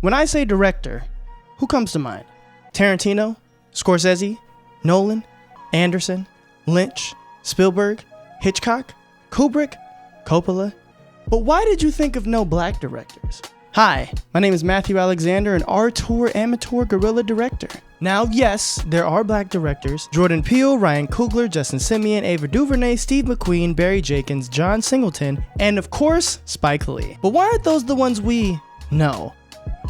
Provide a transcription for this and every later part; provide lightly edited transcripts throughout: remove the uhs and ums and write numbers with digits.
When I say director, who comes to mind? Tarantino? Scorsese? Nolan? Anderson? Lynch? Spielberg? Hitchcock? Kubrick? Coppola? But why did you think of no black directors? Hi, my name is Mathieu Alexander, an Auteur amateur guerrilla director. Now, yes, there are black directors: Jordan Peele, Ryan Coogler, Justin Simien, Ava DuVernay, Steve McQueen, Barry Jenkins, John Singleton, and of course, Spike Lee. But why aren't those the ones we know?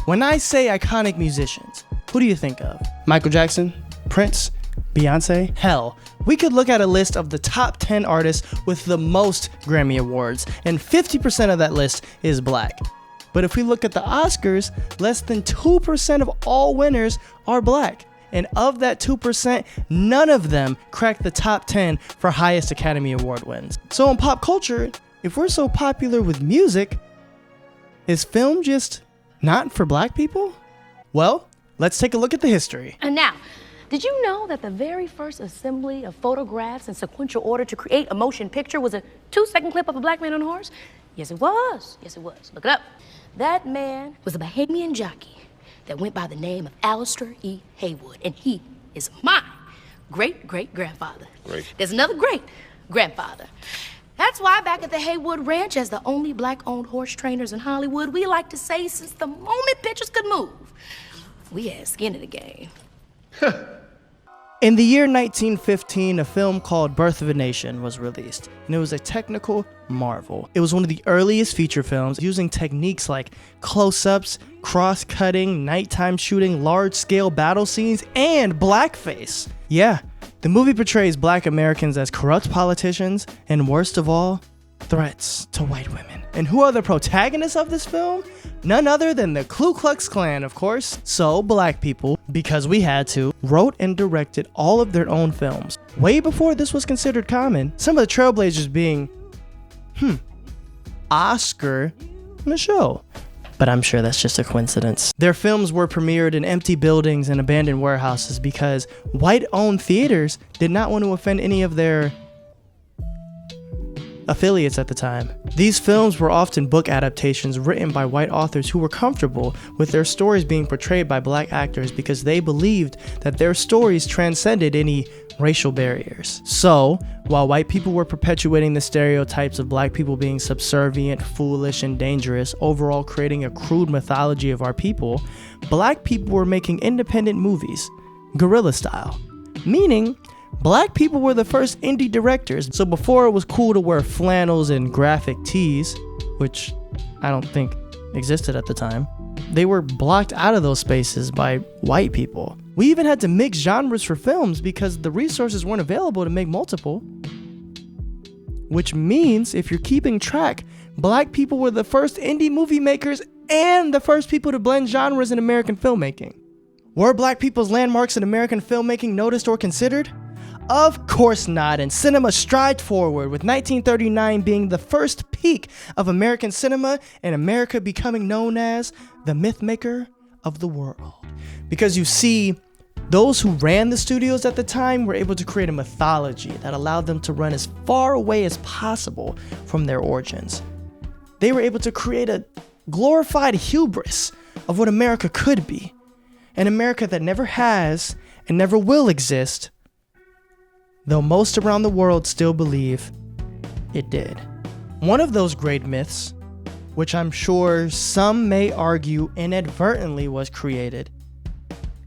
When I say iconic musicians, who do you think of? Michael Jackson? Prince? Beyonce? Hell, we could look at a list of the top 10 artists with the most Grammy Awards, and 50% of that list is black. But if we look at the Oscars, less than 2% of all winners are black. And of that 2%, none of them crack the top 10 for highest Academy Award wins. So in pop culture, if we're so popular with music, is film just not for black people? Well, let's take a look at the history. And now, did you know that the very first assembly of photographs in sequential order to create a motion picture was a 2-second clip of a black man on a horse? Yes, it was. Yes, it was. Look it up. That man was a Bahamian jockey that went by the name of Alistair E. Haywood, and he is my great-great-grandfather. Great. There's another great-grandfather. That's why back at the Haywood Ranch, as the only black-owned horse trainers in Hollywood, we like to say since the moment pictures could move, we had skin in the game. In the year 1915, a film called Birth of a Nation was released, and it was a technical marvel. It was one of the earliest feature films using techniques like close-ups, cross-cutting, nighttime shooting, large-scale battle scenes, and blackface. Yeah, the movie portrays black Americans as corrupt politicians, and worst of all, threats to white women. And who are the protagonists of this film? None other than the Ku Klux Klan, of course. So black people, because we had to, wrote and directed all of their own films. Way before this was considered common, some of the trailblazers being, Oscar Micheaux. But I'm sure that's just a coincidence. Their films were premiered in empty buildings and abandoned warehouses because white-owned theaters did not want to offend any of their affiliates at the time. These films were often book adaptations written by white authors who were comfortable with their stories being portrayed by black actors because they believed that their stories transcended any racial barriers. So, while white people were perpetuating the stereotypes of black people being subservient, foolish, and dangerous, overall creating a crude mythology of our people, black people were making independent movies, guerrilla style, meaning black people were the first indie directors. So before it was cool to wear flannels and graphic tees, which I don't think existed at the time, they were blocked out of those spaces by white people. We even had to mix genres for films because the resources weren't available to make multiple. Which means, if you're keeping track, black people were the first indie movie makers and the first people to blend genres in American filmmaking. Were black people's landmarks in American filmmaking noticed or considered? Of course not, and cinema stride forward, with 1939 being the first peak of American cinema and America becoming known as the myth maker of the world. Because you see, those who ran the studios at the time were able to create a mythology that allowed them to run as far away as possible from their origins. They were able to create a glorified hubris of what America could be, an America that never has and never will exist, though most around the world still believe it did. One of those great myths, which I'm sure some may argue inadvertently was created,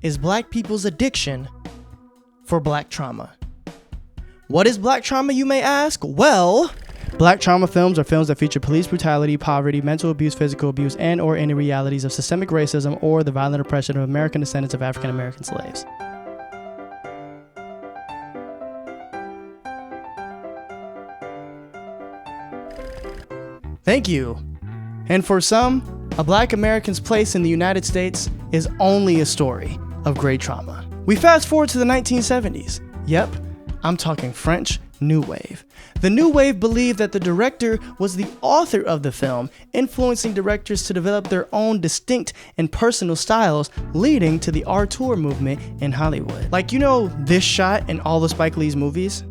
is black people's addiction for black trauma. What is black trauma, you may ask? Well, black trauma films are films that feature police brutality, poverty, mental abuse, physical abuse, and or any realities of systemic racism or the violent oppression of American descendants of African American slaves. Thank you. And for some, a black American's place in the United States is only a story of great trauma. We fast forward to the 1970s. Yep, I'm talking French New Wave. The New Wave believed that the director was the author of the film, influencing directors to develop their own distinct and personal styles, leading to the Auteur movement in Hollywood. Like, you know, this shot in all the Spike Lee's movies?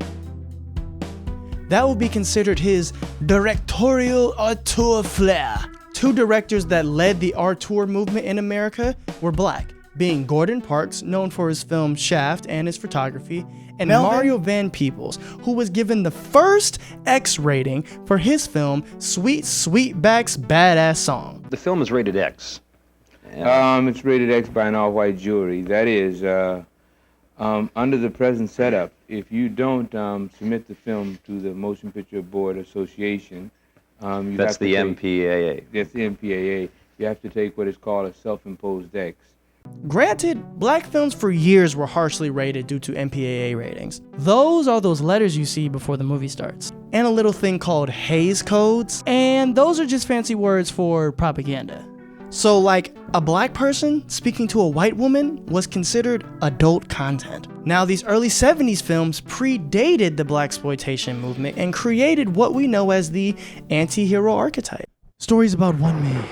That would be considered his directorial auteur flair. Two directors that led the Auteur movement in America were black, being Gordon Parks, known for his film Shaft and his photography, and Mario Van Peebles, who was given the first X rating for his film Sweet Sweetback's Badass Song. The film is rated X. It's rated X by an all-white jury. That is, under the present setup, if you don't submit the film to the Motion Picture Board Association, That's the MPAA. That's the MPAA. You have to take what is called a self-imposed X. Granted, black films for years were harshly rated due to MPAA ratings. Those are those letters you see before the movie starts. And a little thing called Hays codes, and those are just fancy words for propaganda. So like, a black person speaking to a white woman was considered adult content. Now these early 70s films predated the blaxploitation movement and created what we know as the anti-hero archetype. Stories about one man,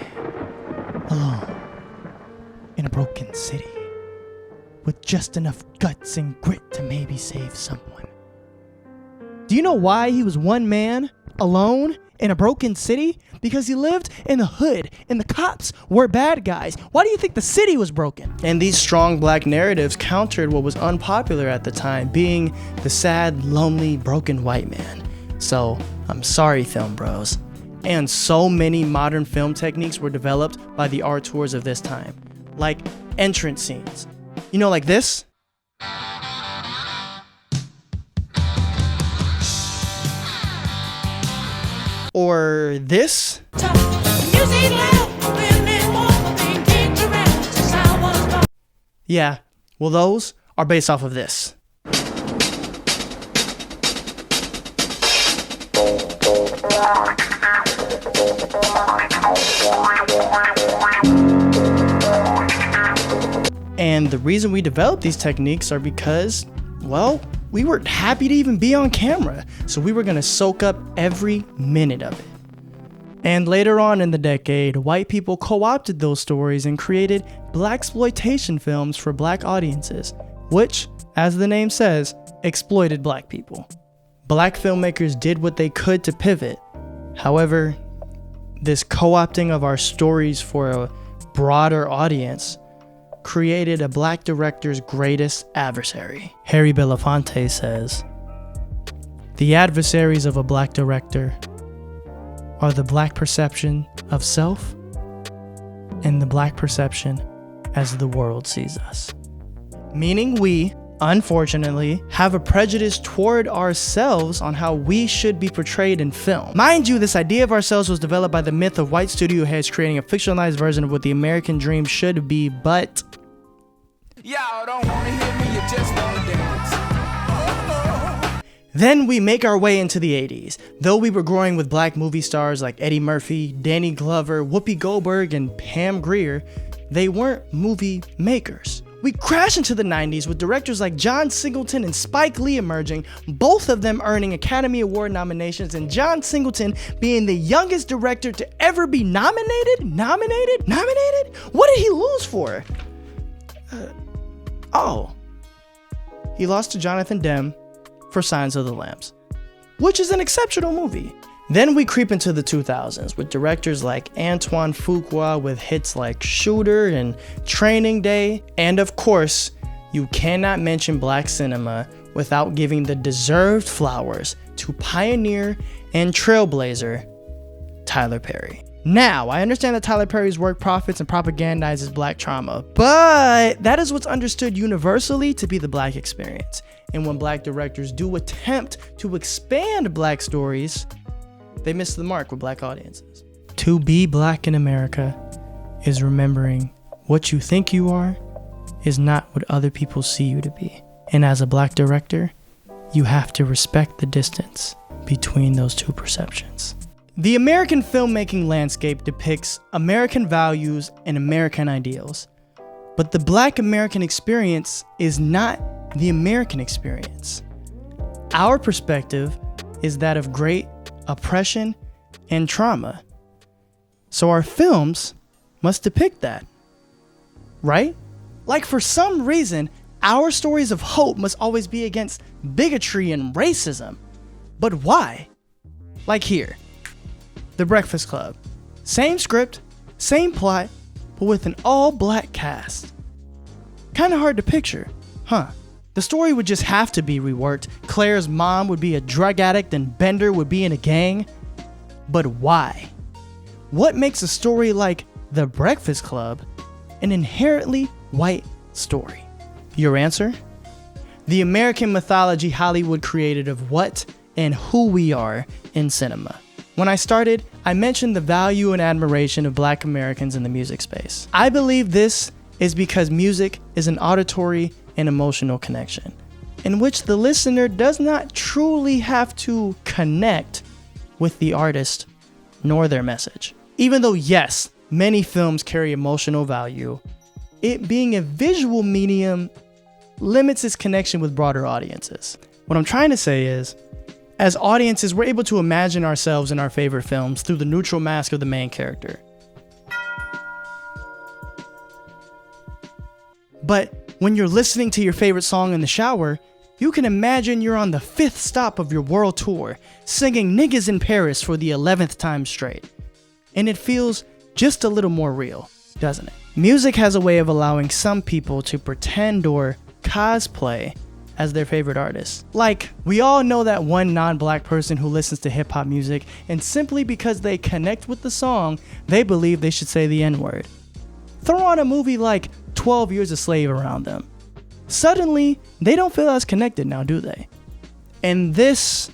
alone, in a broken city, with just enough guts and grit to maybe save someone. Do you know why he was one man, alone, in a broken city? Because he lived in the hood, and the cops were bad guys. Why do you think the city was broken? And these strong black narratives countered what was unpopular at the time, being the sad, lonely, broken white man. So, I'm sorry, film bros. And so many modern film techniques were developed by the auteurs of this time. Like entrance scenes. You know, like this? Or this? Yeah, well those are based off of this. And the reason we developed these techniques are because, well, we were happy to even be on camera, so we were gonna soak up every minute of it. And later on in the decade, white people co-opted those stories and created blaxploitation films for black audiences, which, as the name says, exploited black people. Black filmmakers did what they could to pivot. However, this co-opting of our stories for a broader audience created a black director's greatest adversary. Harry Belafonte says, "The adversaries of a black director are the black perception of self and the black perception as the world sees us." Meaning we, unfortunately, have a prejudice toward ourselves on how we should be portrayed in film. Mind you, this idea of ourselves was developed by the myth of white studio heads creating a fictionalized version of what the American dream should be, but y'all don't wanna hear me, you just wanna dance. Then we make our way into the 80s. Though we were growing with black movie stars like Eddie Murphy, Danny Glover, Whoopi Goldberg, and Pam Grier, they weren't movie makers. We crash into the 90s with directors like John Singleton and Spike Lee emerging, both of them earning Academy Award nominations, and John Singleton being the youngest director to ever be nominated? What did he lose for? He lost to Jonathan Demme for Signs of the Lambs, which is an exceptional movie. Then we creep into the 2000s with directors like Antoine Fuqua with hits like Shooter and Training Day. And of course, you cannot mention black cinema without giving the deserved flowers to pioneer and trailblazer Tyler Perry. Now, I understand that Tyler Perry's work profits and propagandizes black trauma, but that is what's understood universally to be the black experience. And when black directors do attempt to expand black stories, they miss the mark with black audiences. To be black in America is remembering what you think you are is not what other people see you to be. And as a black director, you have to respect the distance between those two perceptions. The American filmmaking landscape depicts American values and American ideals, but the black American experience is not the American experience. Our perspective is that of great oppression and trauma. So our films must depict that, right? Like for some reason, our stories of hope must always be against bigotry and racism. But why? Like here, The Breakfast Club, Same script, same plot, but with an all-black cast. Kinda hard to picture, huh? The story would just have to be reworked. Claire's mom would be a drug addict and Bender would be in a gang. But why? What makes a story like The Breakfast Club an inherently white story? Your answer? The American mythology Hollywood created of what and who we are in cinema. When I started, I mentioned the value and admiration of Black Americans in the music space. I believe this is because music is an auditory and emotional connection, in which the listener does not truly have to connect with the artist nor their message. Even though, yes, many films carry emotional value, it being a visual medium limits its connection with broader audiences. What I'm trying to say is, as audiences, we're able to imagine ourselves in our favorite films through the neutral mask of the main character. But when you're listening to your favorite song in the shower, you can imagine you're on the 5th stop of your world tour, singing Niggas in Paris for the 11th time straight. And it feels just a little more real, doesn't it? Music has a way of allowing some people to pretend or cosplay as their favorite artists. Like, we all know that one non-black person who listens to hip-hop music, and simply because they connect with the song, they believe they should say the N-word. Throw on a movie like 12 Years a Slave around them. Suddenly, they don't feel as connected now, do they? And this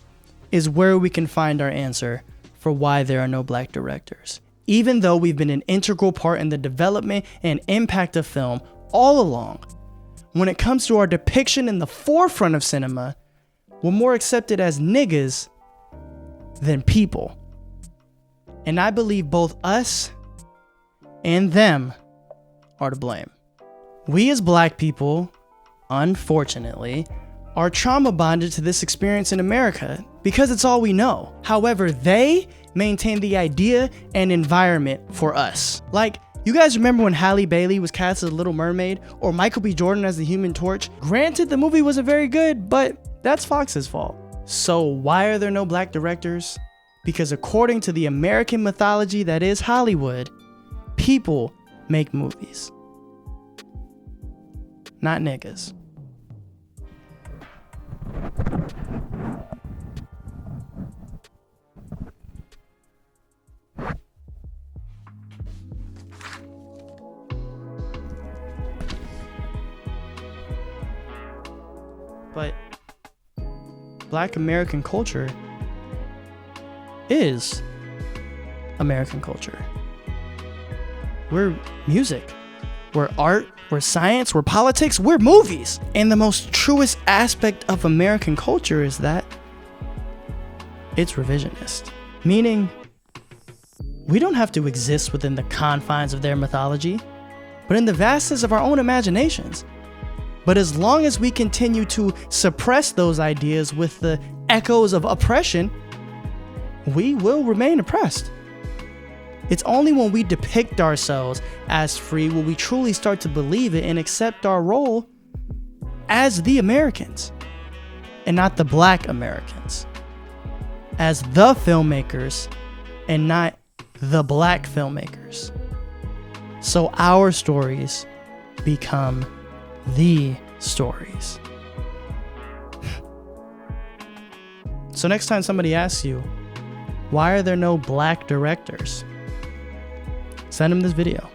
is where we can find our answer for why there are no black directors. Even though we've been an integral part in the development and impact of film all along, when it comes to our depiction in the forefront of cinema, we're more accepted as niggas than people. And I believe both us and them are to blame. We as black people, unfortunately, are trauma bonded to this experience in America because it's all we know. However, they maintain the idea and environment for us. Like, you guys remember when Halle Bailey was cast as Little Mermaid or Michael B. Jordan as the Human Torch? Granted, the movie wasn't very good, but that's Fox's fault. So why are there no black directors? Because according to the American mythology that is Hollywood, people make movies, not niggas. But Black American culture is American culture. We're music, we're art, we're science, we're politics, we're movies. And the most truest aspect of American culture is that it's revisionist. Meaning, we don't have to exist within the confines of their mythology, but in the vastness of our own imaginations. But as long as we continue to suppress those ideas with the echoes of oppression, we will remain oppressed. It's only when we depict ourselves as free will we truly start to believe it and accept our role as the Americans, and not the Black Americans, as the filmmakers and not the Black filmmakers. So our stories become the stories. So next time somebody asks you, why are there no black directors? Send them this video.